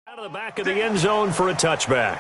Out of the back of the end zone for a touchback.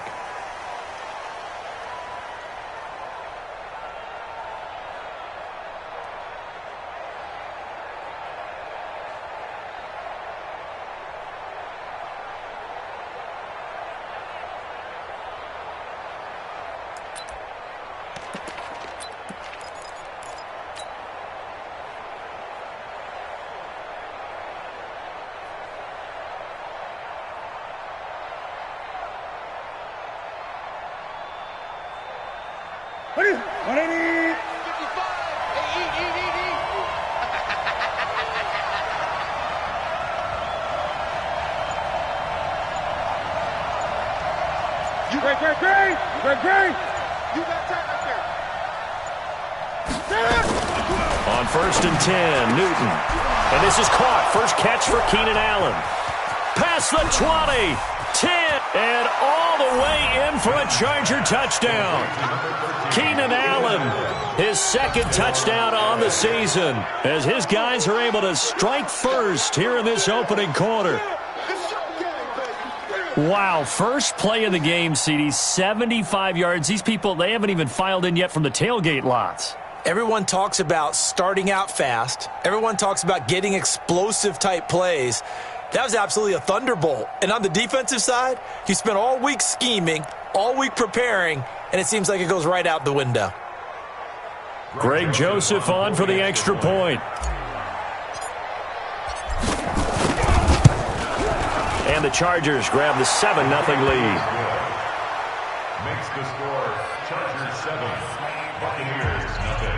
On 1st and 10, Newton. And this is caught. First catch for Keenan Allen. Past the 20, 10, and all the way in for a Charger touchdown. Keenan Allen, his second touchdown on the season, as his guys are able to strike first here in this opening quarter. Wow, first play of the game, CD, 75 yards. These people, they haven't even filed in yet from the tailgate lots. Everyone talks about starting out fast. Everyone talks about getting explosive-type plays. That was absolutely a thunderbolt. And on the defensive side, you spent all week scheming, all week preparing, and it seems like it goes right out the window. Greg Joseph on for the extra point. And the Chargers grab the 7-0 lead. Makes the score Chargers 7, Buccaneers nothing.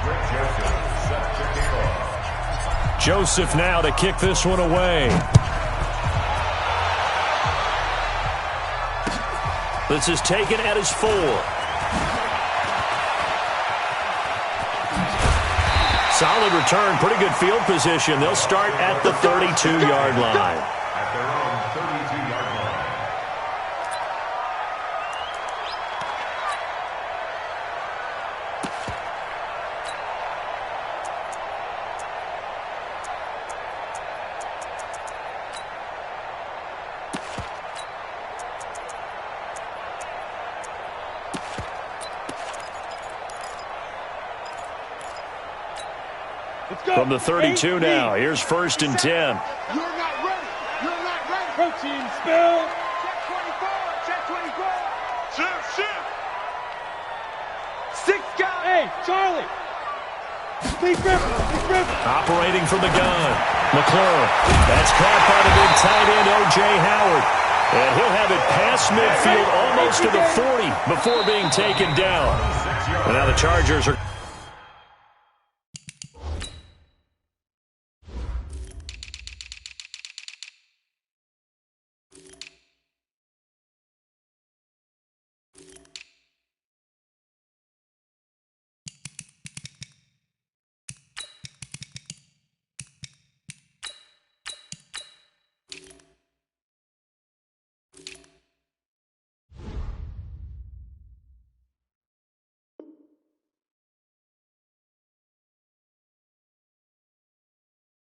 Greg Joseph set to kick off. Joseph now to kick this one away. This is taken at his 4. Solid return, pretty good field position. They'll start at the 32-yard line. At their own 32-yard line. From the 32 now, here's 1st and 10. You're not ready. You're not ready. Protein spill. Check 24. Check 24. Shift. 6 guys. Hey, Charlie. Big River. Operating from the gun. McClure. That's caught by the big tight end, O.J. Howard. And he'll have it past midfield almost to the 40 before being taken down. And now the Chargers are...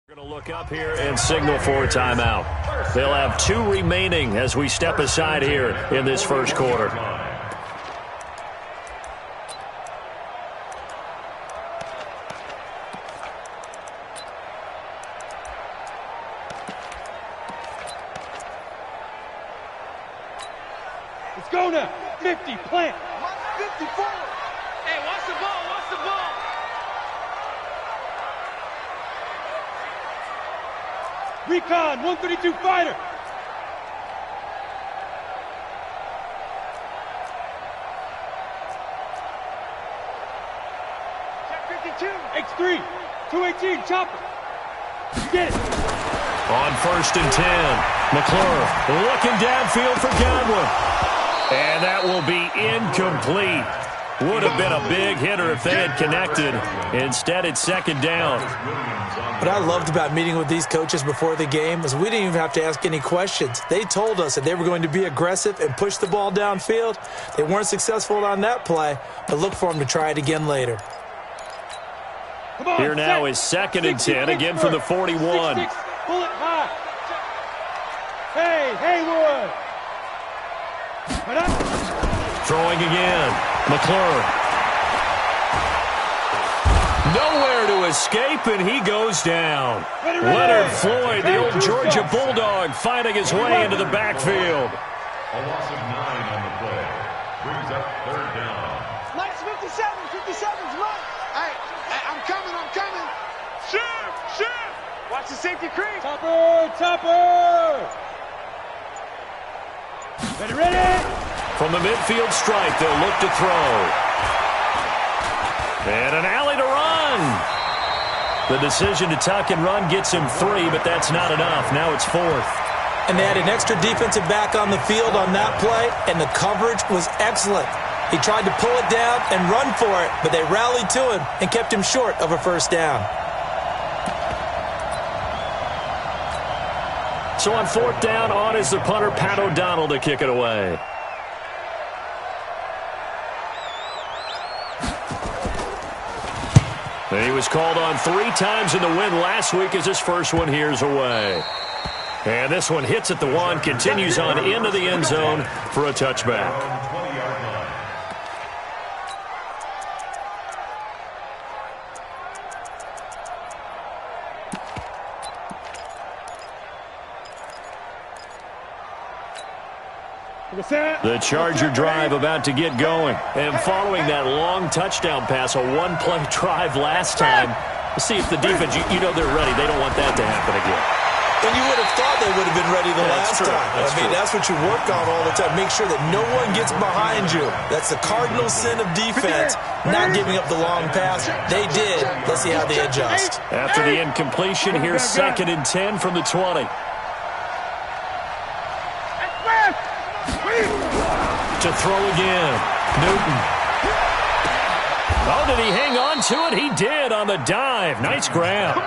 We're going to look up here and signal for a timeout. They'll have 2 remaining as we step aside here in this first quarter. Let's go now. 50, plant. 54. Hey, watch the ball. Recon, 132 fighter. Check 52. X3, 218, chopper. Get it. On 1st and 10, McClure looking downfield for Godwin. And that will be incomplete. Would have been a big hitter if they had connected. Instead, it's 2nd down. What I loved about meeting with these coaches before the game is we didn't even have to ask any questions. They told us that they were going to be aggressive and push the ball downfield. They weren't successful on that play, but look for them to try it again later. Here now is 2nd and 10, again from the 41. Pull it high. Haywood. Throwing again. McClure. Nowhere to escape, and he goes down. Leonard Floyd, the old Georgia Bulldog, fighting his way into the backfield. A loss of 9 on the play. Brings up third down. Nice 57. 57's mine. Hey, I'm coming. Shoot. Watch the safety creep. Topper. Ready. From the midfield stripe, they'll look to throw. And an alley to run. The decision to tuck and run gets him 3, but that's not enough. Now it's 4th. And they had an extra defensive back on the field on that play, and the coverage was excellent. He tried to pull it down and run for it, but they rallied to him and kept him short of a first down. So on 4th down, on is the punter, Pat O'Donnell, to kick it away. And he was called on 3 times in the win last week as his first one here's away. And this one hits at the 1, continues on into the end zone for a touchback. 20-yard line. The Charger drive about to get going. And following that long touchdown pass, a one-play drive last time, let's see if the defense, you know they're ready. They don't want that to happen again. And you would have thought they would have been ready the last That's true. time. That's what you work on all the time. Make sure that no one gets behind you. That's the cardinal sin of defense, not giving up the long pass. They did. Let's see how they adjust. After the incompletion, here's 2nd and 10 from the 20. To throw again. Newton. Oh, did he hang on to it? He did on the dive. Nice grab.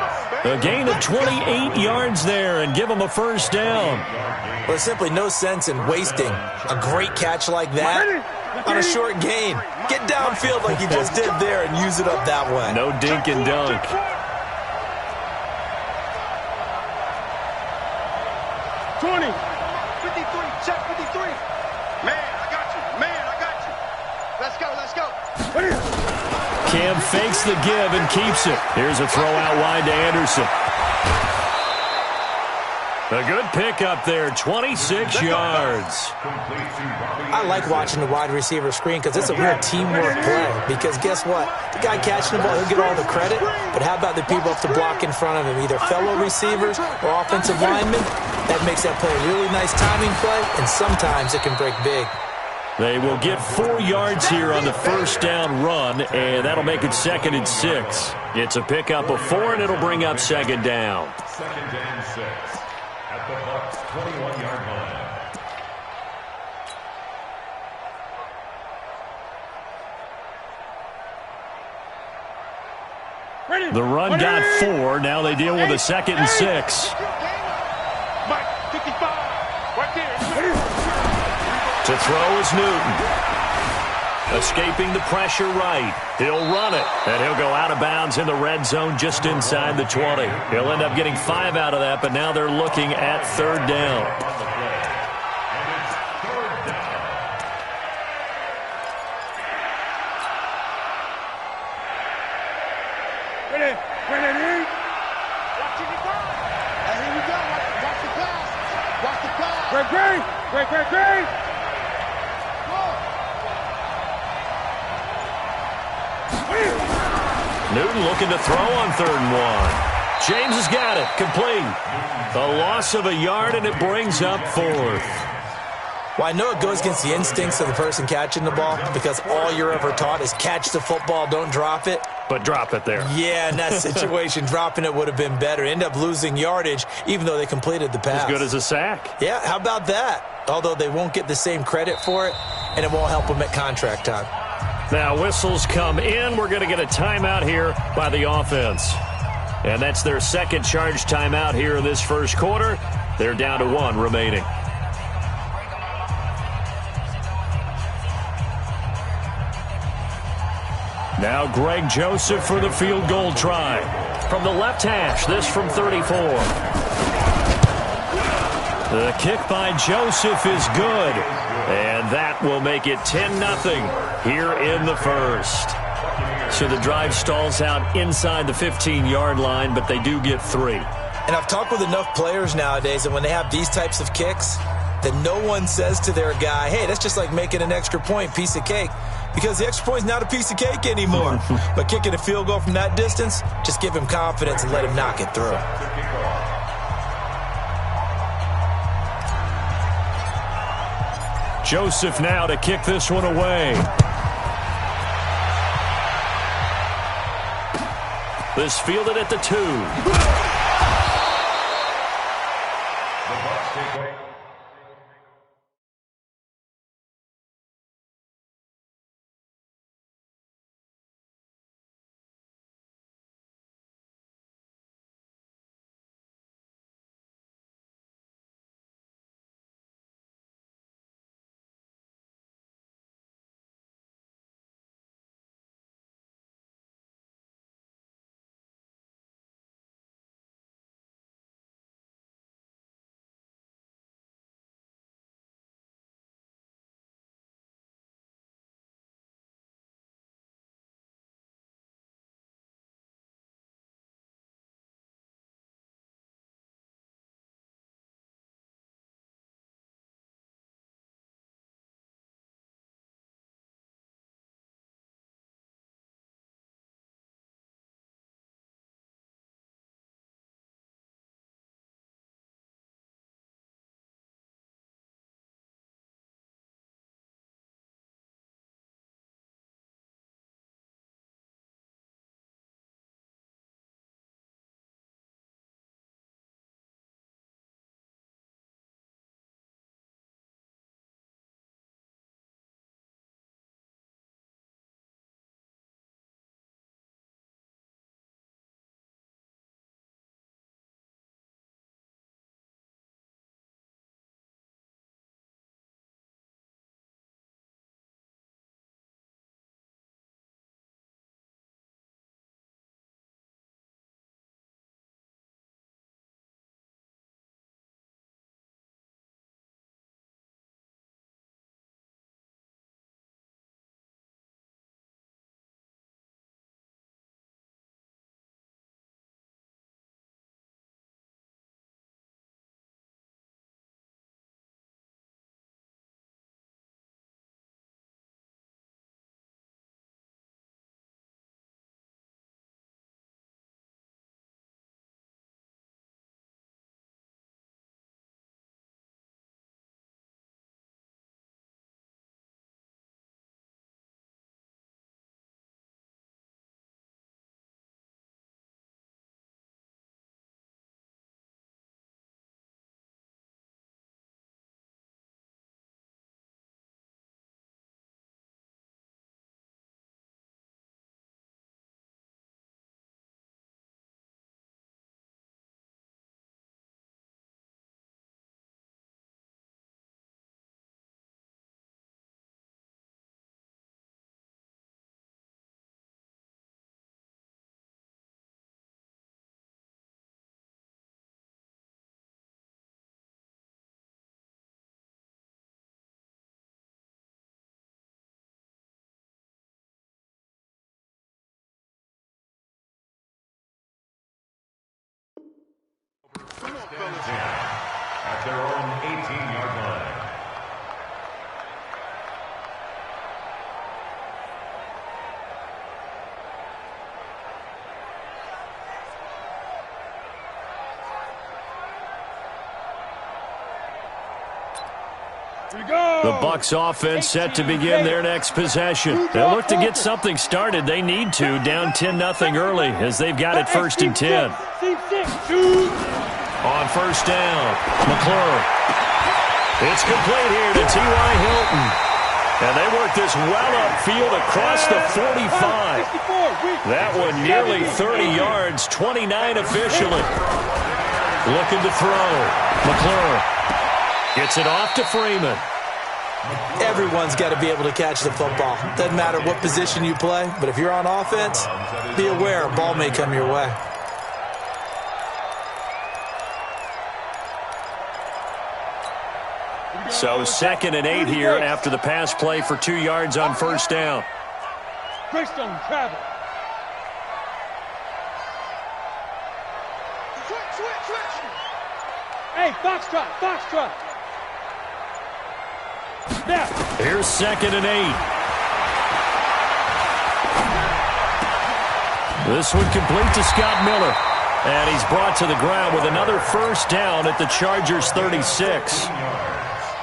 A gain of 28 yards there and give him a first down. Well, there's simply no sense in wasting a great catch like that on a short gain. Get downfield like he just did there and use it up that way. No dink and dunk. 20. 53. Check 53. Man, I got you. Let's go. Cam fakes the give and keeps it. Here's a throw out wide to Anderson. A good pickup there, 26 yards. I like watching the wide receiver screen because it's a real teamwork play. Because guess what? The guy catching the ball, he'll get all the credit. But how about the people up to block in front of him, either fellow receivers or offensive linemen? That makes that play a really nice timing play, and sometimes it can break big. They will get 4 yards here on the first down run, and that'll make it 2nd and 6. It's a pickup of 4, and it'll bring up 2nd down. 2nd and 6 at the Bucs' 21-yard line. The run got 4. Now they deal with a 2nd and 6. Mike, 55. Right there. To throw is Newton. Escaping the pressure right. He'll run it, and he'll go out of bounds in the red zone just inside the 20. He'll end up getting 5 out of that, but now they're looking at 3rd down. Ready. Watch it go. Hey, here we go. Watch the pass. Great. Newton looking to throw on 3rd and 1. James has got it. Complete. A loss of a yard, and it brings up 4th. Well, I know it goes against the instincts of the person catching the ball because all you're ever taught is catch the football, don't drop it. But drop it there. Yeah, in that situation, dropping it would have been better. End up losing yardage, even though they completed the pass. As good as a sack. Yeah, how about that? Although they won't get the same credit for it, and it won't help them at contract time. Now whistles come in. We're going to get a timeout here by the offense. And that's their 2nd charge timeout here in this first quarter. They're down to 1 remaining. Now Greg Joseph for the field goal try. From the left hash, this from 34. The kick by Joseph is good. And that will make it 10-0 here in the first. So the drive stalls out inside the 15-yard line, but they do get 3. And I've talked with enough players nowadays that when they have these types of kicks, that no one says to their guy, hey, that's just like making an extra point, piece of cake. Because the extra point is not a piece of cake anymore. But kicking a field goal from that distance, just give him confidence and let him knock it through. Joseph now to kick this one away. This fielded at the 2. At their own 18-yard line. The Bucs offense set to begin their next possession. They'll look to get something started. They need to, down 10-0 early as they've got it 1st and 10. On first down, McClure. It's complete here to T.Y. Hilton. And they work this well upfield across the 45. That one nearly 30 yards, 29 officially. Looking to throw. McClure gets it off to Freeman. Everyone's got to be able to catch the football. Doesn't matter what position you play, but if you're on offense, be aware a ball may come your way. So 2nd and 8 here after the pass play for 2 yards on first down. Greystone travel. Switch. Hey, Foxtrot. Now. Here's 2nd and 8. This one complete to Scott Miller. And he's brought to the ground with another first down at the Chargers' 36.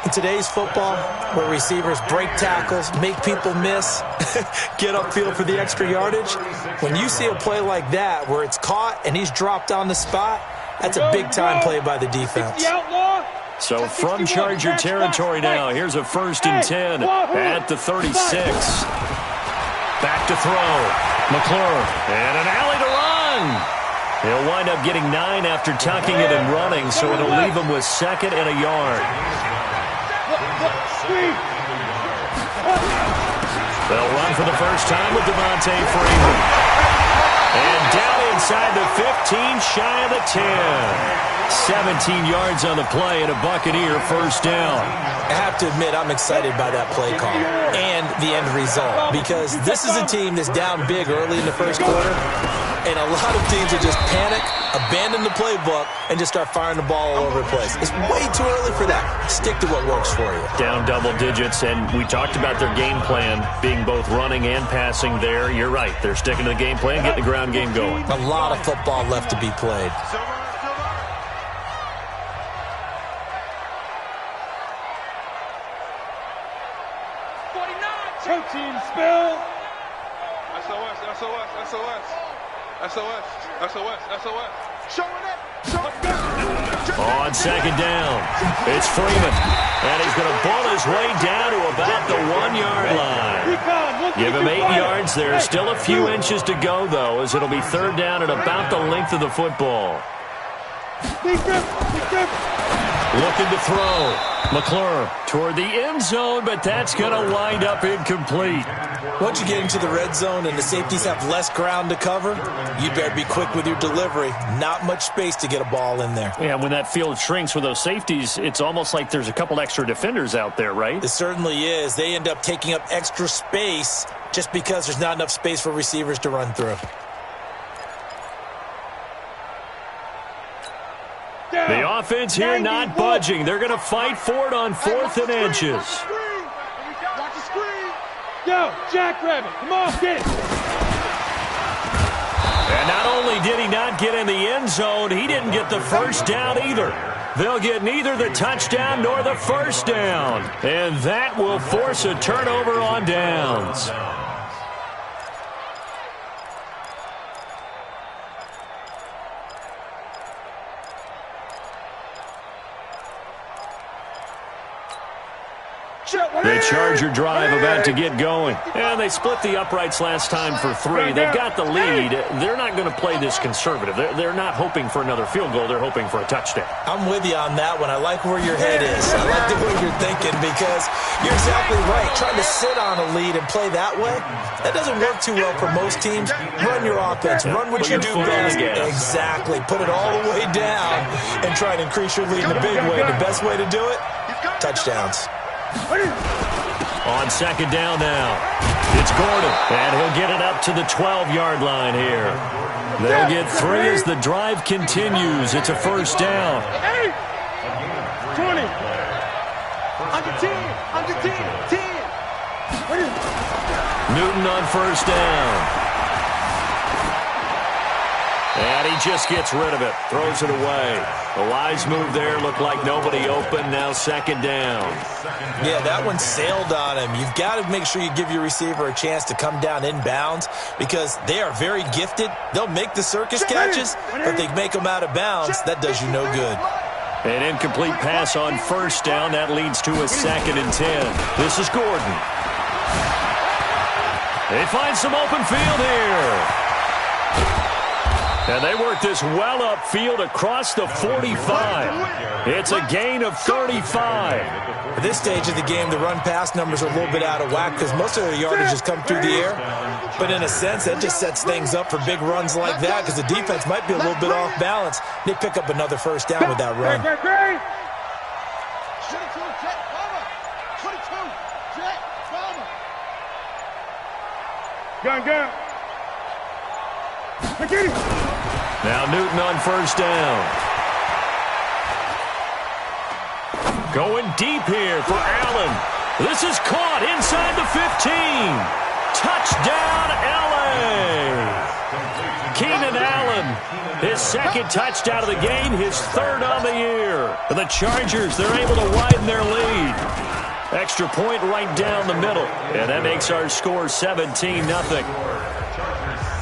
In today's football, where receivers break tackles, make people miss, get upfield for the extra yardage, when you see a play like that where it's caught and he's dropped on the spot, that's a big-time play by the defense. So from Charger territory now, here's a 1st and 10 at the 36. Back to throw. McClure, and an alley to run. He'll wind up getting 9 after tucking it and running, so it'll leave him with 2nd and a yard. They'll run for the first time with Devontae Freeman. And down inside the 15, shy of the 10. 17 yards on the play and a Buccaneer first down. I have to admit, I'm excited by that play call and the end result, because this is a team that's down big early in the first quarter, and a lot of teams will just panic, abandon the playbook, and just start firing the ball all over the place. It's way too early for that. Stick to what works for you. Down double digits, and we talked about their game plan being both running and passing there. You're right. They're sticking to the game plan, getting the ground game going. A lot of football left to be played. Protein spill. SOS. Showing it. On 2nd down, it's Freeman. And he's going to ball his way down to about the 1-yard line. Give him 8 yards there. Still a few inches to go, though, as it'll be 3rd down at about the length of the football. Looking to throw. McClure toward the end zone, but that's going to wind up incomplete. Once you get into the red zone and the safeties have less ground to cover, you better be quick with your delivery. Not much space to get a ball in there. Yeah, when that field shrinks with those safeties, it's almost like there's a couple extra defenders out there, right? It certainly is. They end up taking up extra space just because there's not enough space for receivers to run through. The offense here not budging. They're going to fight for it on 4th and inches. Watch the screen. Yo, Jackrabbit, come on, get it. And not only did he not get in the end zone, he didn't get the first down either. They'll get neither the touchdown nor the first down. And that will force a turnover on downs. The Charger drive about to get going. And they split the uprights last time for 3. They've got the lead. They're not going to play this conservative. They're not hoping for another field goal. They're hoping for a touchdown. I'm with you on that one. I like where your head is. I like the way you're thinking, because you're exactly right. Trying to sit on a lead and play that way, that doesn't work too well for most teams. Run your offense. Run what you do best. Exactly. Put it all the way down and try to increase your lead in a big way. The best way to do it, touchdowns. On 2nd down now, it's Gordon, and he'll get it up to the 12-yard line here. They'll get 3 as the drive continues. It's a first down. 20. Under 10. Newton on first down. And he just gets rid of it, throws it away. A wise move there, looked like nobody open, now 2nd down. Yeah, that one sailed on him. You've got to make sure you give your receiver a chance to come down inbounds, because they are very gifted. They'll make the circus catches, but they make them out of bounds. That does you no good. An incomplete pass on first down. That leads to a 2nd and 10. This is Gordon. They find some open field here. And they work this well upfield across the 45. It's a gain of 35. At this stage of the game, the run-pass numbers are a little bit out of whack because most of their yardage has come through the air. But in a sense, that just sets things up for big runs like that, because the defense might be a little bit off balance. They pick up another first down with that run. Gun, gun. McKinney. Now Newton on first down. Going deep here for Allen. This is caught inside the 15. Touchdown, L.A. Keenan Allen, his second touchdown of the game, his third on the year. The Chargers, they're able to widen their lead. Extra point right down the middle. And that makes our score 17-0. Chargers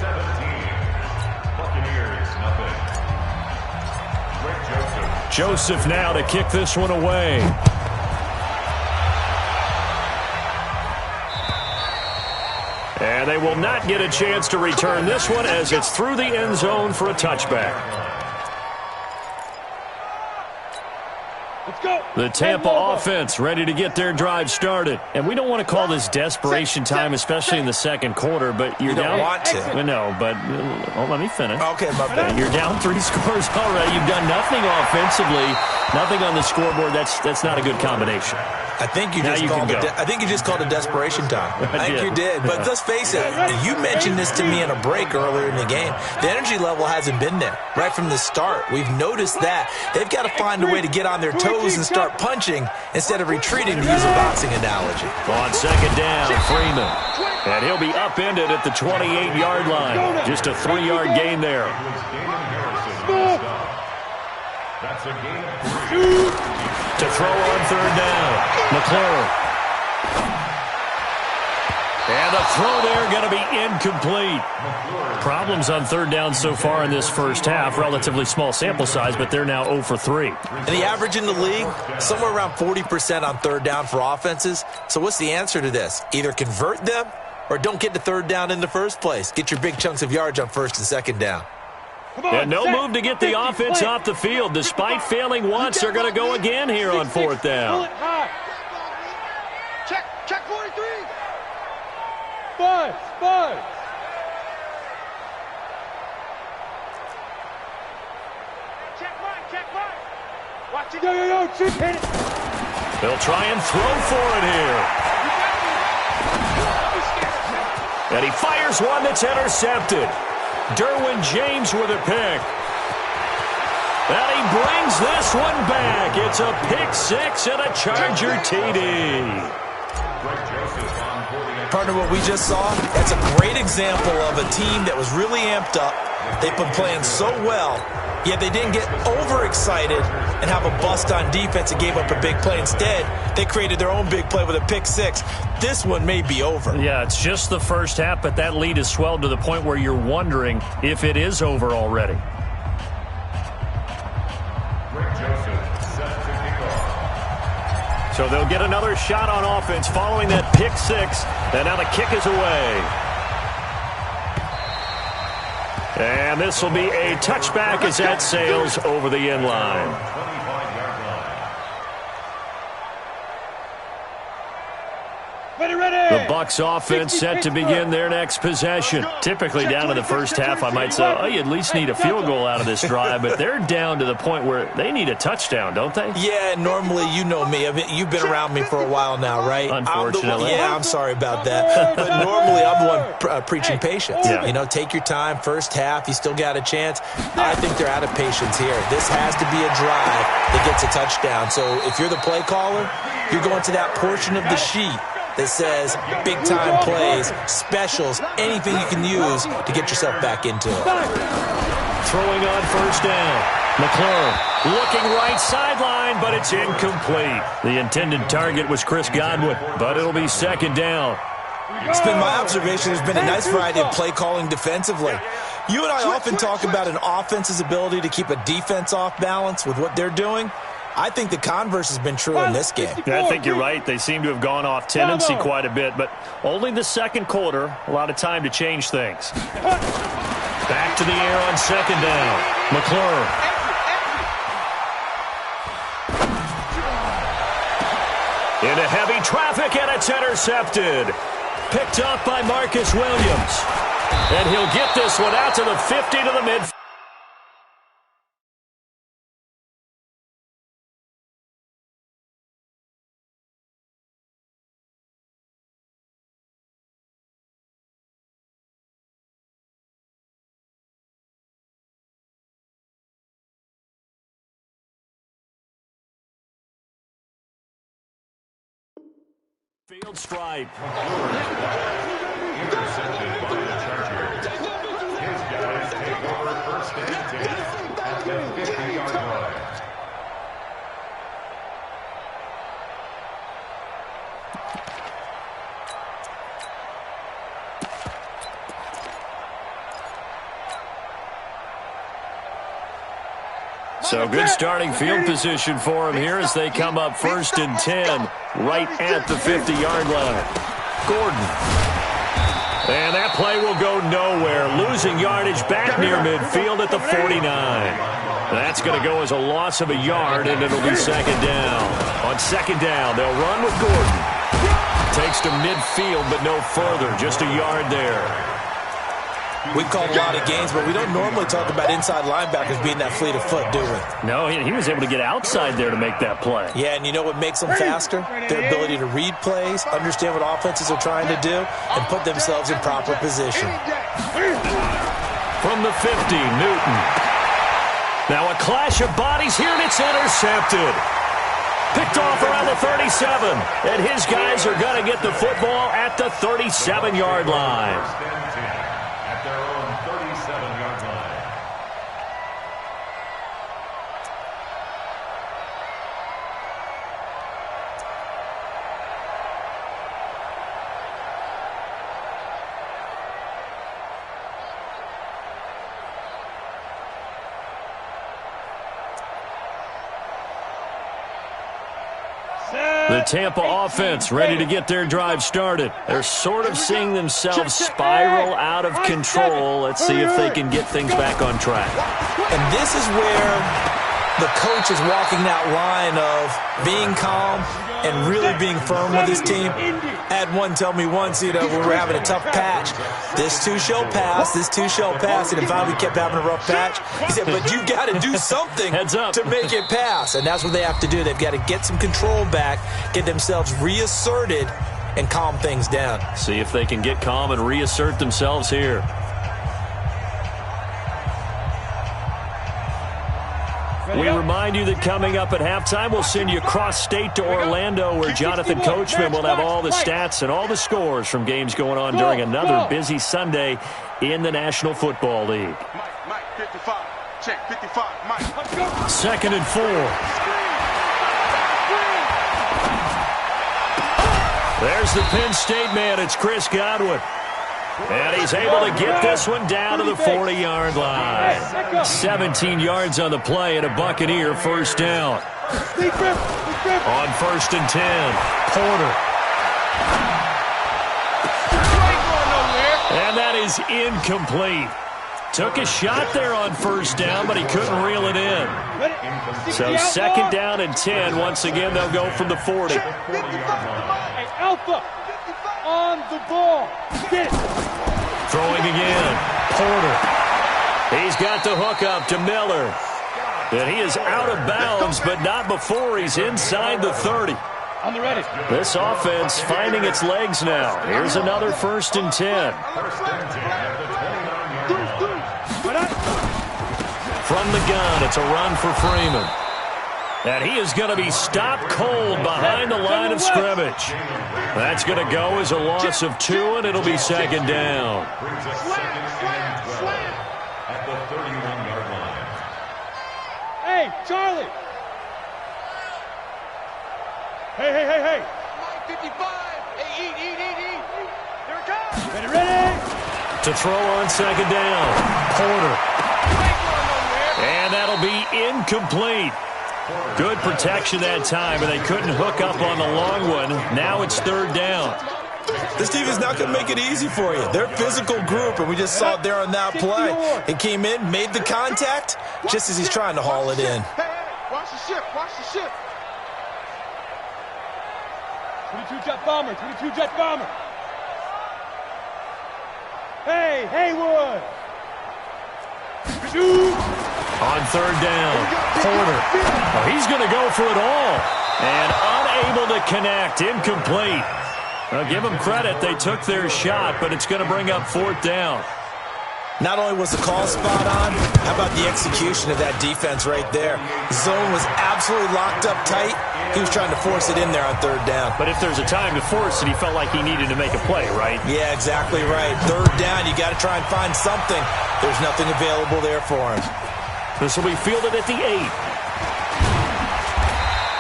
17, Buccaneers nothing. Greg Joseph now to kick this one away. And they will not get a chance to return this one as it's through the end zone for a touchback. Let's go. The Tampa offense ready to get their drive started. And we don't want to call this desperation time, especially in the second quarter, but you're You down. don't want to. No, but let me finish. Okay, my bad. You're down 3 scores already. You've done nothing offensively, nothing on the scoreboard. That's not a good combination. I think you Now just you called can it. go. I think you just called it desperation time. I think did. you did. But let's face it. You mentioned this to me in a break earlier in the game. The energy level hasn't been there right from the start. We've noticed that they've got to find a way to get on their toes and start punching instead of retreating, to use a boxing analogy. On second down, Freeman. And he'll be upended at the 28-yard line. Just a 3-yard gain there. That's a gain of 3. To throw on third down, McLaurin. And the throw there going to be incomplete. Problems on third down so far in this first half. Relatively small sample size, but they're now 0 for 3. And the average in the league, somewhere around 40% on third down for offenses. So what's the answer to this? Either convert them or don't get to third down in the first place. Get your big chunks of yards on first and second down. And no move to get the offense off the field. Despite failing once, they're going to go again here on fourth down. Check 43. Five. Check right. Watch it. Yo, chip, hit it. They'll try and throw for it here. And he fires one that's intercepted. Derwin James with a pick. And he brings this one back. It's a pick six and a Charger TD. Partner, what we just saw, that's a great example of a team that was really amped up. They've been playing so well, yet they didn't get overexcited and have a bust on defense and gave up a big play. Instead, they created their own big play with a pick six. This one may be over. Yeah, it's just the first half, but that lead has swelled to the point where you're wondering if it is over already. So they'll get another shot on offense following that pick six, and now the kick is away. And this will be a touchback as that sails over the end line. The Bucs offense set to begin their next possession. Typically down in the first half, I might say, oh, you at least need a field goal out of this drive, but they're down to the point where they need a touchdown, don't they? Yeah, normally, you know me. You've been around me for a while now, right? Unfortunately. I'm sorry about that. But normally, I'm the one preaching patience. Yeah. You know, take your time. First half, you still got a chance. I think they're out of patience here. This has to be a drive that gets a touchdown. So if you're the play caller, you're going to that portion of the sheet that says big-time plays, specials, anything you can use to get yourself back into it. Throwing on first down. McLaurin looking right sideline, but it's incomplete. The intended target was Chris Godwin, but it'll be second down. It's been my observation there's been a nice variety of play calling defensively. You and I often talk about an offense's ability to keep a defense off balance with what they're doing. I think the converse has been true in this game. I think you're right. They seem to have gone off tendency quite a bit, but only the second quarter, a lot of time to change things. Back to the air on second down. McLaurin. Into heavy traffic, and it's intercepted. Picked up by Marcus Williams. And he'll get this one out to the 50 to the midfield. Field stripe. Intercepted by the Chargers. His guys take over first and 10 at the 50-yard line. So good starting field position for him here as they come up first and 10 right at the 50-yard line. Gordon. And that play will go nowhere. Losing yardage back near midfield at the 49. That's going to go as a loss of a yard, and it'll be second down. On second down, they'll run with Gordon. Takes to midfield, but no further. Just a yard there. We've called a lot of games, but we don't normally talk about inside linebackers being that fleet of foot, do we? No, he was able to get outside there to make that play. Yeah, and you know what makes them faster? Their ability to read plays, understand what offenses are trying to do, and put themselves in proper position. From the 50, Newton. Now a clash of bodies here, and it's intercepted. Picked off around the 37, and his guys are going to get the football at the 37-yard line. At their own 37-yard line. The Tampa offense ready to get their drive started. They're sort of seeing themselves spiral out of control. Let's see if they can get things back on track. And this is where the coach is walking that line of being calm and really being firm with his team. I had one tell me once, when we were having a tough patch, this too shall pass, this too shall pass, and finally we kept having a rough patch. He said, but you got to do something to make it pass, and that's what they have to do. They've got to get some control back, get themselves reasserted, and calm things down. See if they can get calm and reassert themselves here. We remind you that coming up at halftime, we'll send you cross-state to Orlando, where Jonathan Coachman will have all the stats and all the scores from games going on during another busy Sunday in the National Football League. Mike, 55. Check, 55. Mike. Second and 4. There's the Penn State man. It's Chris Godwin. And he's able to get this one down to the 40-yard line. 17 yards on the play and a Buccaneer first down. On first and 10, Porter. And that is incomplete. Took a shot there on first down, but he couldn't reel it in. So second down and 10. Once again, they'll go from the 40. Hey, Alpha, on the ball. Get it. Throwing again, Porter. He's got the hook up to Miller. And he is out of bounds, but not before he's inside the 30. On the ready. This offense finding its legs now. Here's another first and 10. From the gun, it's a run for Freeman. And he is going to be stopped cold behind the line of scrimmage. That's going to go as a loss of 2, and it'll be second down. At the 31-yard line. Hey, Charlie. Hey. 55. Hey, eat. Here it comes. Ready. To throw on second down, Porter. And that'll be incomplete. Good protection that time, and they couldn't hook up on the long one. Now it's third down. This team is not going to make it easy for you. They're a physical group, and we just saw it there on that play. He came in, made the contact, just as he's trying to haul it in. Watch the ship. 22-jet bomber. Hey, Haywood. Shoot. On third down, Porter. Oh, he's going to go for it all. And unable to connect, incomplete. I'll give them credit. They took their shot, but it's going to bring up fourth down. Not only was the call spot on, how about the execution of that defense right there? Zone was absolutely locked up tight. He was trying to force it in there on third down. But if there's a time to force it, he felt like he needed to make a play, right? Yeah, exactly right. Third down, you got to try and find something. There's nothing available there for him. This will be fielded at the 8.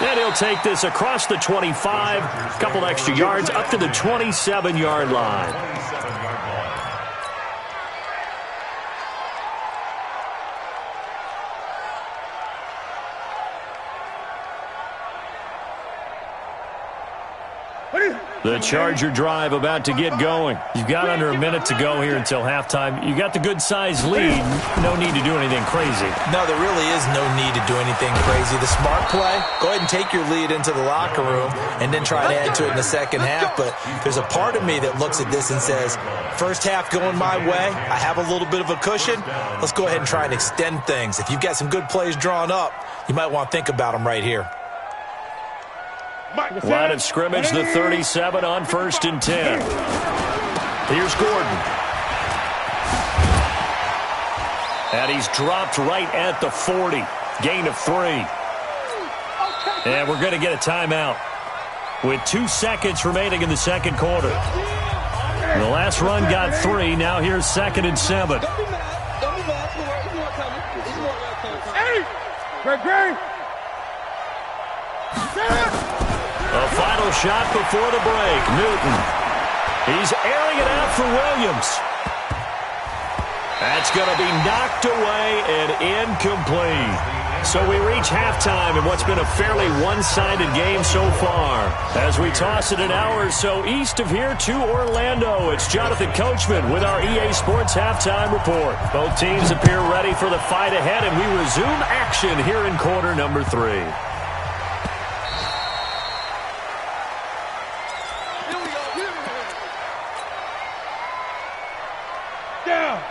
And he'll take this across the 25, a couple extra yards up to the 27-yard line. The Charger drive about to get going. You've got under a minute to go here until halftime. You got the good-sized lead. No need to do anything crazy. No, there really is no need to do anything crazy. The smart play, go ahead and take your lead into the locker room and then try to add to it in the second half. But there's a part of me that looks at this and says, first half going my way, I have a little bit of a cushion. Let's go ahead and try and extend things. If you've got some good plays drawn up, you might want to think about them right here. Line of scrimmage, the 37 on 1st and 10. Here's Gordon. And he's dropped right at the 40. Gain of 3. And we're going to get a timeout with 2 seconds remaining in the second quarter. The last run got 3. Now here's 2nd and 7. Don't be mad. Don't be mad. It's more coming. It's more coming. Hey! Greg! A final shot before the break. Newton. He's airing it out for Williams. That's going to be knocked away and incomplete. So we reach halftime in what's been a fairly one-sided game so far. As we toss it an hour or so east of here to Orlando, it's Jonathan Coachman with our EA Sports Halftime Report. Both teams appear ready for the fight ahead, and we resume action here in quarter number 3.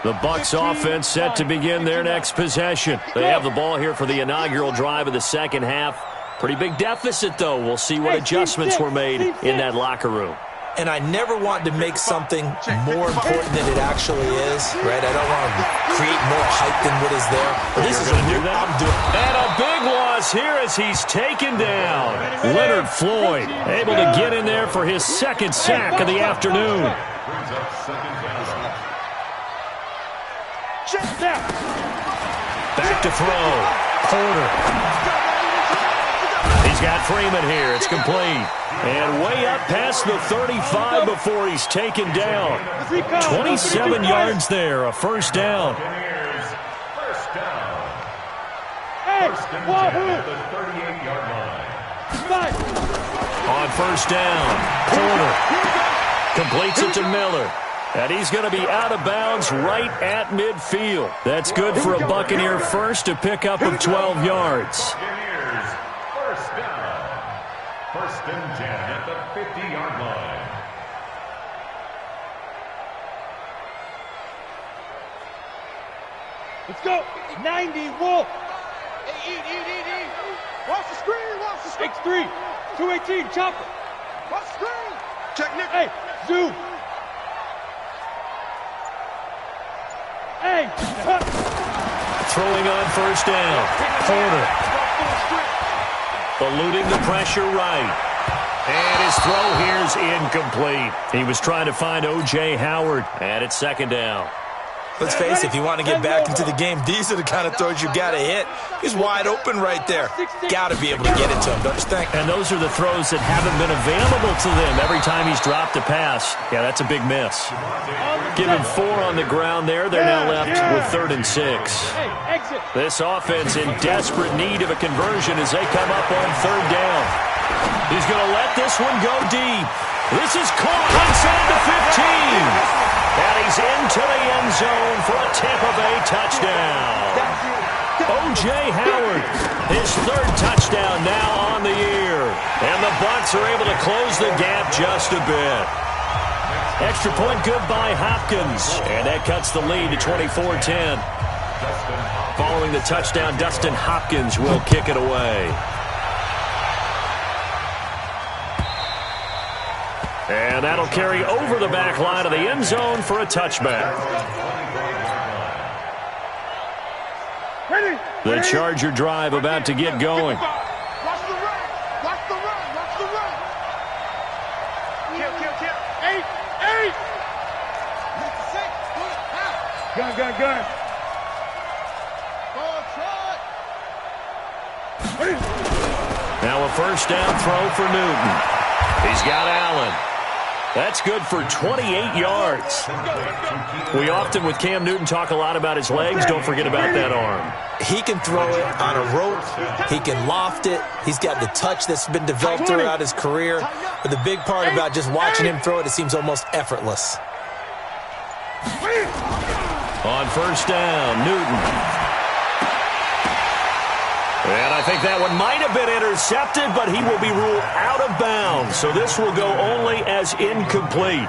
The Bucs offense set to begin their next possession. They have the ball here for the inaugural drive of the second half. Pretty big deficit, though. We'll see what adjustments were made in that locker room. And I never want to make something more important than it actually is, right? I don't want to create more hype than what is there. But this is a new I'm doing. And a big loss here as he's taken down. Leonard Floyd able to get in there for his second sack of the afternoon. Back to throw. Porter. He's got Freeman here. It's complete. And way up past the 35 before he's taken down. 27 yards there, a first down. On first down, Porter completes it to Miller. And he's going to be out of bounds right at midfield. That's good for a Buccaneer first, a pickup of 12 yards. First down. 1st and 10 at the 50-yard line. Let's go. 90, Wolf. Eat. Watch the screen. X3. 218, chopper. Watch the screen. Check Nick. Hey, zoom. Hey. Throwing on first down. Porter. Eluding the pressure right. And his throw here's incomplete. He was trying to find O.J. Howard. And it's second down. Let's face it, if you want to get back into the game, these are the kind of throws you got to hit. He's wide open right there. Got to be able to get it to him, don't you think? And those are the throws that haven't been available to them every time he's dropped a pass. Yeah, that's a big miss. Give him 4 on the ground there. They're now left with 3rd and 6. This offense in desperate need of a conversion as they come up on 3rd down. He's going to let this one go deep. This is caught inside the 15. And he's into the end zone for a Tampa Bay touchdown. O.J. Howard, his 3rd touchdown now on the year. And the Bucs are able to close the gap just a bit. Extra point good by Hopkins. And that cuts the lead to 24-10. Following the touchdown, Dustin Hopkins will kick it away. And that'll carry over the back line of the end zone for a touchback. The Charger drive about to get going. Watch the run. Watch the run. Watch the run. Kill. 8. Gun. Now a first down throw for Newton. He's got Allen. That's good for 28 yards. We often, with Cam Newton, talk a lot about his legs. Don't forget about that arm. He can throw it on a rope. He can loft it. He's got the touch that's been developed throughout his career. But the big part about just watching him throw it, it seems almost effortless. On first down, Newton. And I think that one might have been intercepted, but he will be ruled out of bounds. So this will go only as incomplete.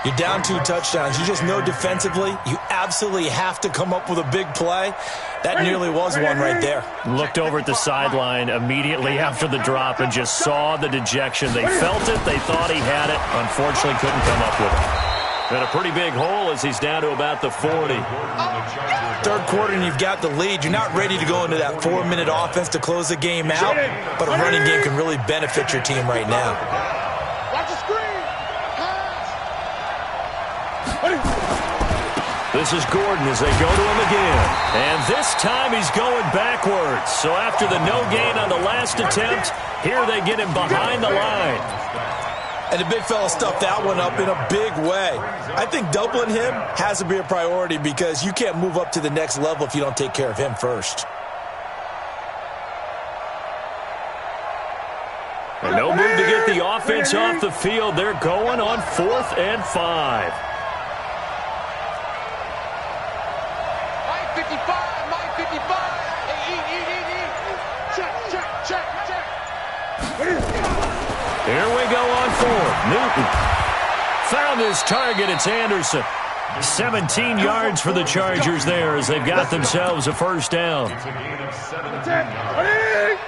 You're down 2 touchdowns. You just know defensively you absolutely have to come up with a big play. That nearly was one right there. Looked over at the sideline immediately after the drop and just saw the dejection. They felt it. They thought he had it. Unfortunately, couldn't come up with it. And a pretty big hole as he's down to about the 40. Third quarter and you've got the lead. You're not ready to go into that 4-minute offense to close the game out, but a running game can really benefit your team right now. Watch the screen. This is Gordon as they go to him again. And this time he's going backwards. So after the no gain on the last attempt, here they get him behind the line. And the big fella stuffed that one up in a big way. I think doubling him has to be a priority because you can't move up to the next level if you don't take care of him first. And no move to get the offense off the field. They're going on 4th and 5. Mike 55. Check. Here we go on 4th. Newton found his target. It's Anderson. 17 yards for the Chargers there as they've got themselves a first down. It's a gain of 17 yards.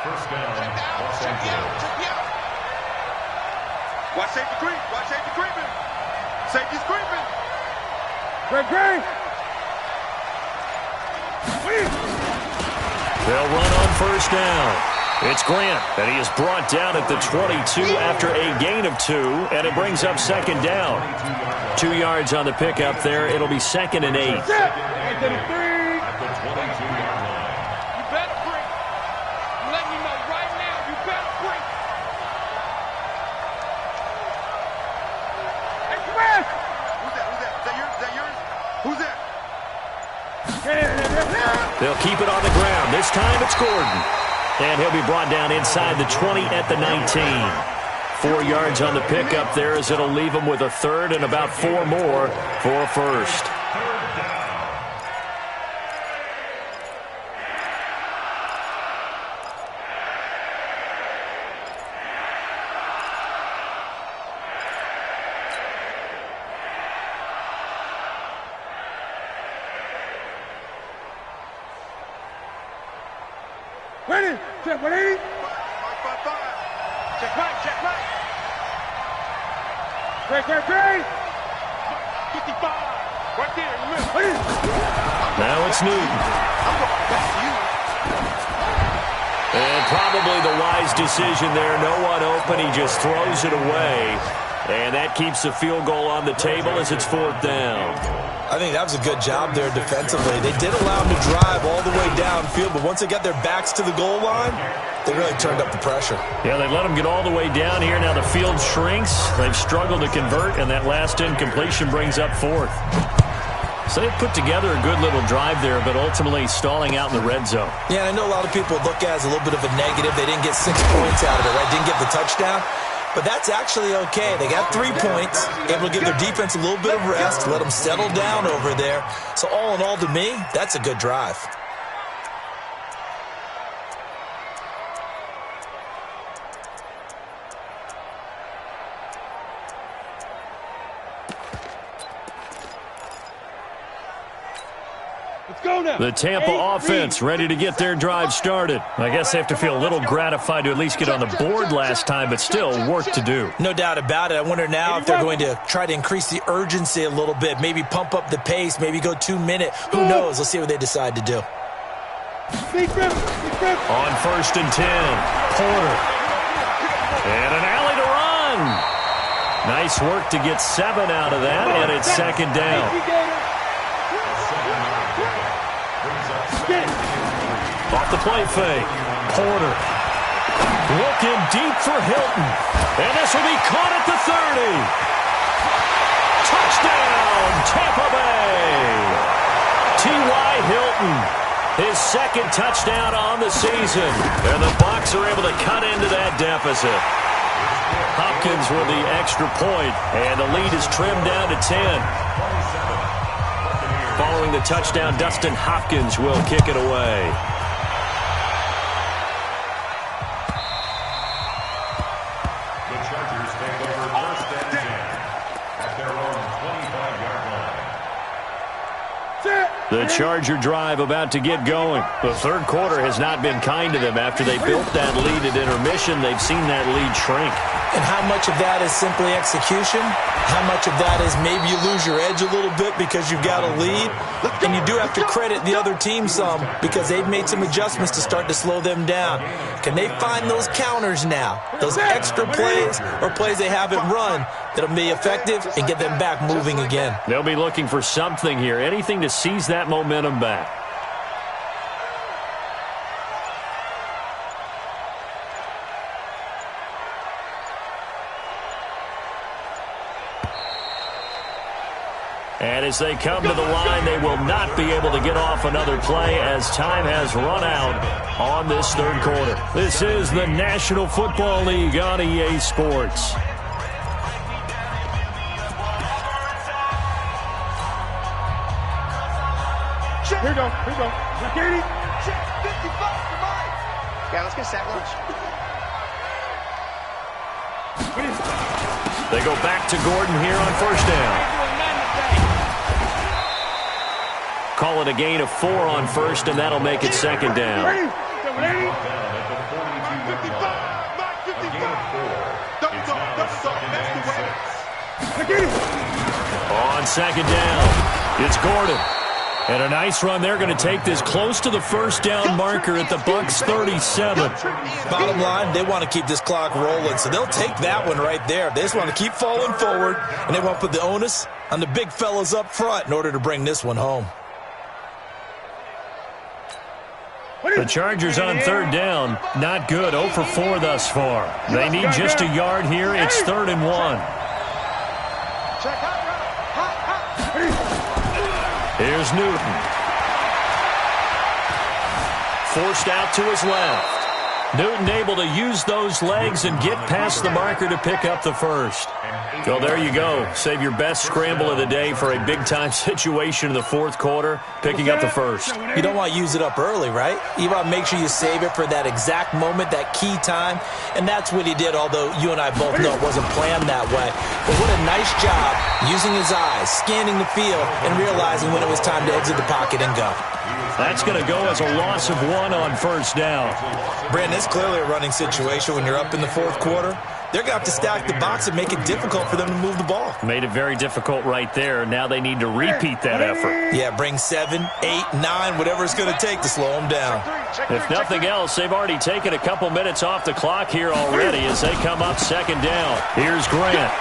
First down, Los Angeles. Watch safety creeping. Safety's creeping. Great. They'll run on first down. It's Grant, and he is brought down at the 22 after a gain of 2, and it brings up second down. 2 yards on the pickup there. It'll be 2nd and 8. At the 22-yard line. You better bring. I'm letting you know right now, you better bring. Hey, come on! Who's that? Is that yours? They'll keep it on the ground. This time it's Gordon. And he'll be brought down inside the 20 at the 19. 4 yards on the pickup there as it'll leave him with a 3rd and about 4 more for a first. Ready? Check, ready? 5. Check right. Great. 55. Right there in the middle. Now it's Newton. And probably the wise decision there. No one open. He just throws it away. And that keeps the field goal on the table as it's 4th down. I think that was a good job there defensively. They did allow them to drive all the way downfield, but once they got their backs to the goal line, they really turned up the pressure. Yeah, they let them get all the way down here. Now the field shrinks. They've struggled to convert, and that last incompletion brings up 4th. So they've put together a good little drive there, but ultimately stalling out in the red zone. Yeah, and I know a lot of people look at it as a little bit of a negative. They didn't get 6 points out of it, right? Didn't get the touchdown. But that's actually okay. They got 3 points, able to give their defense a little bit of rest, let them settle down over there. So all in all, to me, that's a good drive. The Tampa offense ready to get their drive started. I guess they have to feel a little gratified to at least get on the board last time, but still work to do. No doubt about it. I wonder now if they're going to try to increase the urgency a little bit, maybe pump up the pace, maybe go 2 minute. Who knows? Let's see what they decide to do. On 1st and 10, Porter. And an alley to run. Nice work to get 7 out of that, and it's 2nd down. Off the play fake, Porter. Looking deep for Hilton. And this will be caught at the 30. Touchdown, Tampa Bay. T.Y. Hilton, his 2nd touchdown on the season. And the Bucs are able to cut into that deficit. Hopkins with the extra point, and the lead is trimmed down to 10. Following the touchdown, Dustin Hopkins will kick it away. The Chargers take over 1st and 10 at their own 25-yard line. The Charger drive about to get going. The 3rd quarter has not been kind to them. After they built that lead at intermission, they've seen that lead shrink. And how much of that is simply execution? How much of that is maybe you lose your edge a little bit because you've got a lead? And you do have to credit the other team some because they've made some adjustments to start to slow them down. Can they find those counters now? Those extra plays or plays they haven't run that'll be effective and get them back moving again? They'll be looking for something here, anything to seize that momentum back. And as they come to the line, they will not be able to get off another play as time has run out on this 3rd quarter. This is the National Football League on EA Sports. Here we go. Katie. Check 55 for Mike. Yeah, let's get sack lunch. They go back to Gordon here on 1st down. Call it a gain of 4 on 1st, and that'll make it 2nd down. On 2nd down, it's Gordon. And a nice run. They're going to take this close to the 1st down marker at the Bucs 37. Bottom line, they want to keep this clock rolling, so they'll take that one right there. They just want to keep falling forward, and they want to put the onus on the big fellas up front in order to bring this one home. The Chargers on 3rd down, not good, 0 for 4 thus far. They need just a yard here. It's 3rd and 1. Here's Newton. Forced out to his left. Newton able to use those legs and get past the marker to pick up the 1st. Well, there you go. Save your best scramble of the day for a big-time situation in the 4th quarter, picking up the 1st. You don't want to use it up early, right? You want to make sure you save it for that exact moment, that key time, and that's what he did, although you and I both know it wasn't planned that way. But what a nice job using his eyes, scanning the field, and realizing when it was time to exit the pocket and go. That's going to go as a loss of 1 on 1st down. Brandon, it's clearly a running situation when you're up in the 4th quarter. They're going to have to stack the box and make it difficult for them to move the ball. Made it very difficult right there. Now they need to repeat that effort. Yeah, bring 7, 8, 9, whatever it's going to take to slow them down. If nothing else, they've already taken a couple minutes off the clock here already as they come up 2nd down. Here's Grant.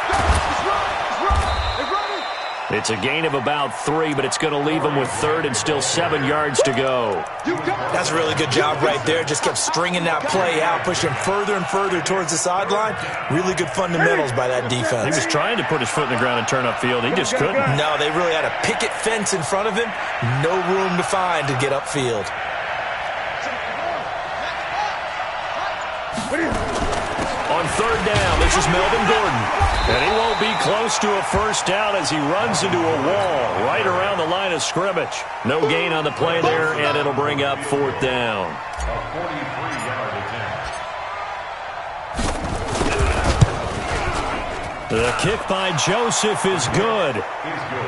It's a gain of about 3, but it's going to leave them with 3rd and still 7 yards to go. That's a really good job right there. Just kept stringing that play out, pushing further and further towards the sideline. Really good fundamentals by that defense. He was trying to put his foot in the ground and turn upfield. He just couldn't. No, they really had a picket fence in front of him. No room to find to get upfield. On 3rd down, this is Melvin Gordon. And he won't be close to a 1st down as he runs into a wall right around the line of scrimmage. No gain on the play there, and it'll bring up 4th down. A 43-yard attempt. The kick by Joseph is good.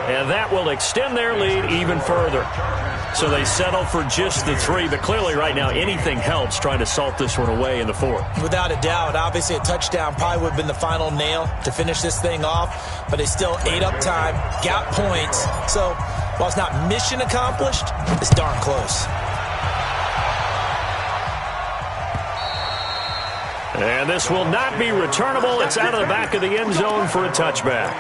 And that will extend their lead even further. So they settle for just the 3, but clearly right now anything helps trying to salt this one away in the 4th. Without a doubt, obviously a touchdown probably would have been the final nail to finish this thing off, but they still ate up time, got points. So while it's not mission accomplished, it's darn close. And this will not be returnable. It's out of the back of the end zone for a touchback.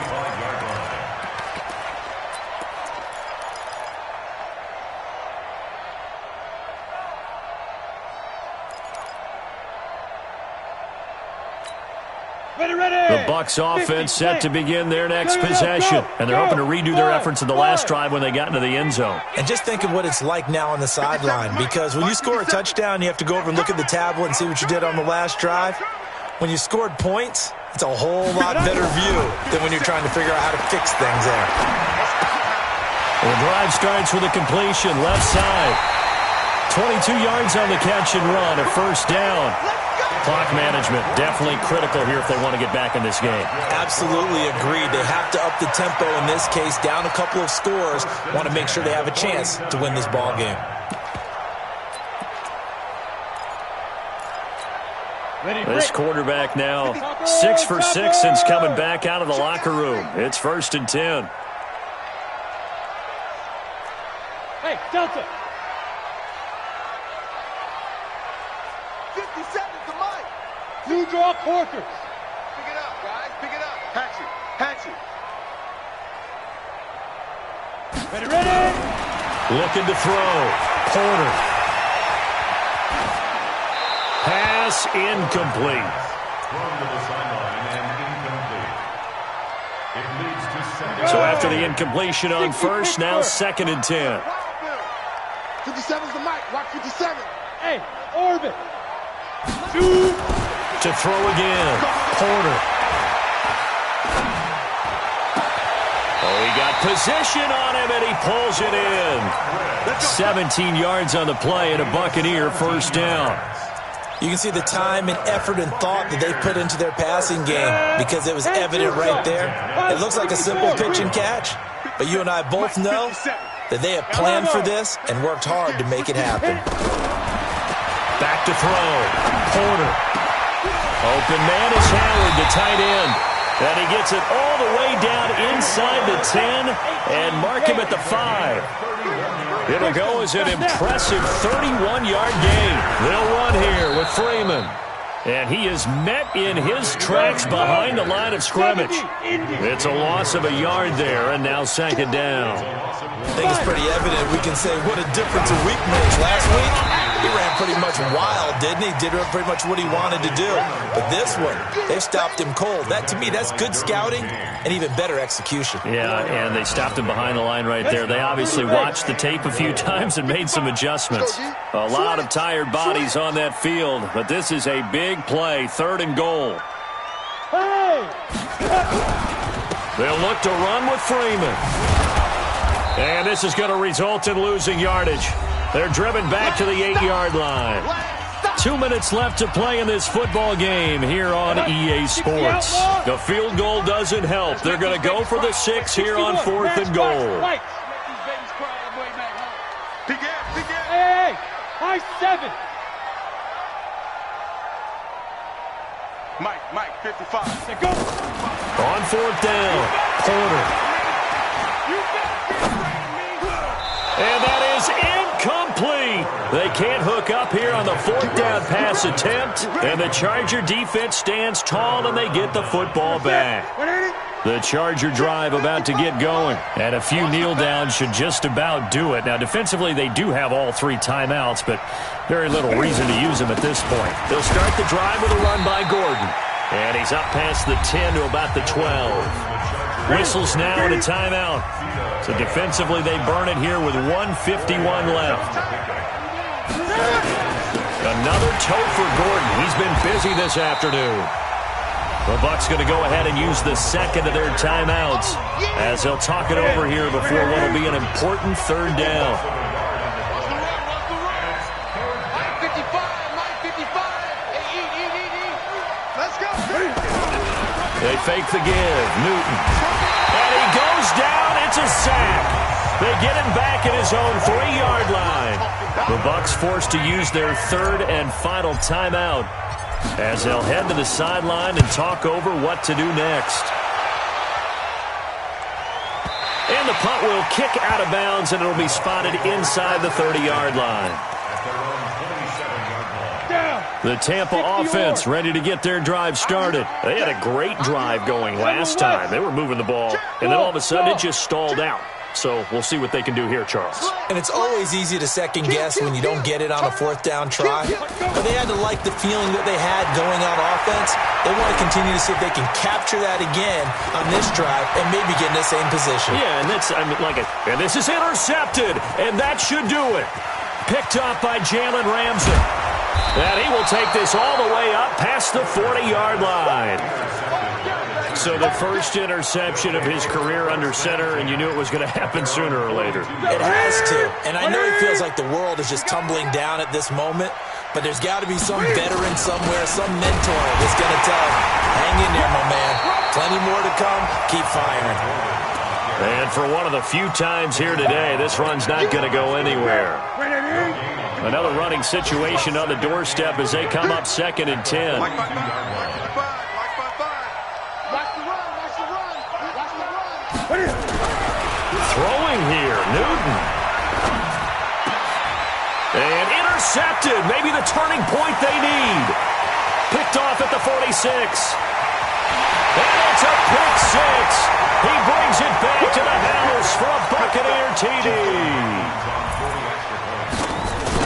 The Bucs offense set to begin their next possession. And they're hoping to redo their efforts in the last drive when they got into the end zone. And just think of what it's like now on the sideline, because when you score a touchdown, you have to go over and look at the tablet and see what you did on the last drive. When you scored points, it's a whole lot better view than when you're trying to figure out how to fix things there. The drive starts with a completion, left side. 22 yards on the catch and run, a first down. Clock management definitely critical here if they want to get back in this game. Absolutely agreed. They have to up the tempo in this case, down a couple of scores, want to make sure they have a chance to win this ball game. This quarterback now 6 for 6 since coming back out of the locker room. It's 1st and 10. Hey, Delta. 57 to Mike. You draw Porkers. Pick it up, guys. Pick it up. Hatchet. Hatchet. Ready. Looking to throw. Porter. Pass incomplete. Thrown to the sideline and incomplete. It leads to second. So after the incompletion on first, now 2nd and 10. 57's to Mike. Watch 57. Hey, orbit. Two. To throw again. Porter. Oh, he got position on him, and he pulls it in. 17 yards on the play, and a Buccaneer first down. You can see the time and effort and thought that they put into their passing game because it was evident right there. It looks like a simple pitch and catch, but you and I both know that they have planned for this and worked hard to make it happen. Back to throw. Porter. Open man is Howard, the tight end. And he gets it all the way down inside the 10 and mark him at the 5. It'll go as an impressive 31-yard gain. They'll run here with Freeman. And he is met in his tracks behind the line of scrimmage. It's a loss of a yard there, and now 2nd down. I think it's pretty evident. We can say what a difference a week makes. Last week, he ran pretty much wild, didn't he? Did pretty much what he wanted to do. But this one, they stopped him cold. That, to me, that's good scouting and even better execution. Yeah, and they stopped him behind the line right there. They obviously watched the tape a few times and made some adjustments. A lot of tired bodies on that field, but this is a big play, 3rd and goal. They'll look to run with Freeman. And this is going to result in losing yardage. They're driven back to the 8-yard line. 2 minutes left to play in this football game here on EA Sports. The field goal doesn't help. They're going to go for the 6 here on 4th and goal. Hey, high 7. Mike, 55. Go. On 4th down, Porter. And that is incomplete. They can't hook up here on the 4th down pass attempt. And the Charger defense stands tall and they get the football back. The Charger drive about to get going. And a few kneel downs should just about do it. Now, defensively, they do have all 3 timeouts, but very little reason to use them at this point. They'll start the drive with a run by Gordon. And he's up past the 10 to about the 12. Whistles now and a timeout. So defensively, they burn it here with 1:51 left. Another toe for Gordon. He's been busy this afternoon. The Bucs going to go ahead and use the 2nd of their timeouts as they'll talk it over here before what will be an important 3rd down. They fake the give. Newton. And he goes down. It's a sack. They get him back at his own 3-yard line. The Bucs forced to use their 3rd and final timeout as they'll head to the sideline and talk over what to do next. And the punt will kick out of bounds, and it'll be spotted inside the 30-yard line. At their own 27-yard line. Down. The Tampa offense ready to get their drive started. They had a great drive going last time. They were moving the ball, and then all of a sudden it just stalled out. So we'll see what they can do here, Charles. And it's always easy to second guess when you don't get it on a fourth down try. But they had to like the feeling that they had going on offense. They want to continue to see if they can capture that again on this drive and maybe get in the same position. Yeah, and and this is intercepted, and that should do it. Picked up by Jalen Ramsey. And he will take this all the way up past the 40-yard line. So the first interception of his career under center, and you knew it was going to happen sooner or later. It has to. And I know it feels like the world is just tumbling down at this moment, but there's got to be some veteran somewhere, some mentor that's going to tell him, hang in there, my man. Plenty more to come. Keep firing. And for one of the few times here today, this run's not going to go anywhere. Another running situation on the doorstep as they come up 2nd and 10. Throwing here, Newton. And intercepted. Maybe the turning point they need. Picked off at the 46. And it's a pick six. He brings it back to the house for a Buccaneer TD.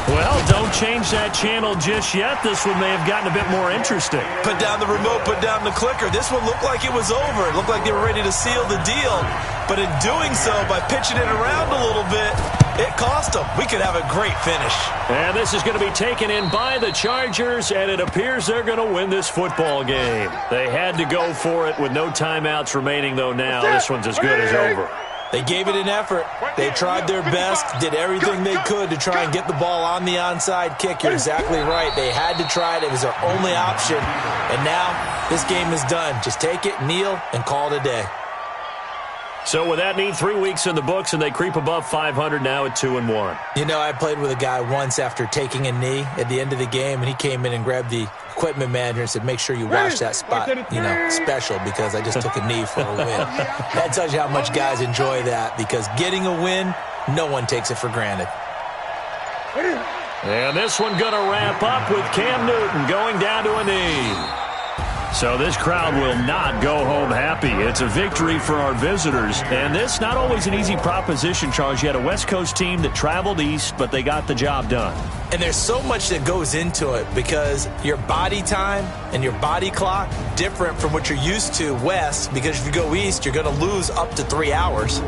Well, don't change that channel just yet. This one may have gotten a bit more interesting. Put down the remote, put down the clicker. This one looked like it was over. It looked like they were ready to seal the deal. But in doing so, by pitching it around a little bit, it cost them. We could have a great finish. And this is going to be taken in by the Chargers, and it appears they're going to win this football game. They had to go for it with no timeouts remaining, though now. This one's as good as over. They gave it an effort. They tried their best, did everything they could to try and get the ball on the onside kick. You're exactly right. They had to try it. It was their only option. And now this game is done. Just take it, kneel, and call it a day. So with that neat 3 weeks in the books, and they creep above 500 now at 2-1. You know, I played with a guy once after taking a knee at the end of the game, and he came in and grabbed the equipment manager and said, make sure you watch that spot, special, because I just took a knee for a win. That tells you how much guys enjoy that, because getting a win, no one takes it for granted. And this one going to wrap up with Cam Newton going down to a knee. So this crowd will not go home happy. It's a victory for our visitors. And this, not always an easy proposition, Charles. You had a West Coast team that traveled east, but they got the job done. And there's so much that goes into it because your body time and your body clock different from what you're used to west, because if you go east, you're going to lose up to 3 hours,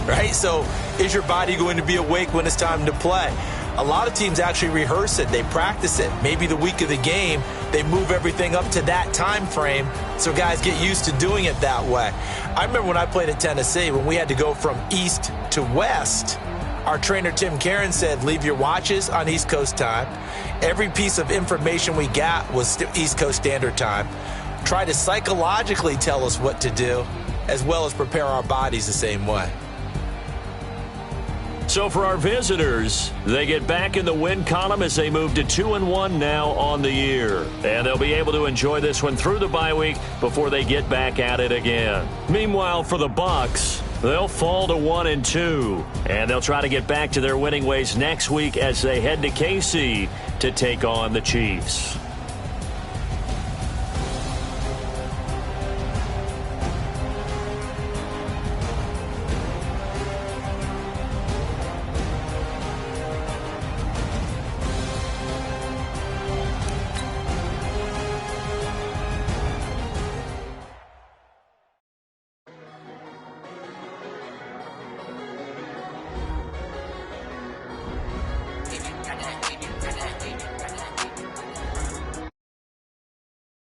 right? So is your body going to be awake when it's time to play? A lot of teams actually rehearse it. They practice it. Maybe the week of the game, they move everything up to that time frame so guys get used to doing it that way. I remember when I played at Tennessee, when we had to go from east to west, our trainer Tim Karen said, leave your watches on East Coast time. Every piece of information we got was East Coast Standard Time. Try to psychologically tell us what to do, as well as prepare our bodies the same way. So for our visitors, they get back in the win column as they move to 2-1 now on the year. And they'll be able to enjoy this one through the bye week before they get back at it again. Meanwhile, for the Bucs, they'll fall to 1-2. And they'll try to get back to their winning ways next week as they head to KC to take on the Chiefs.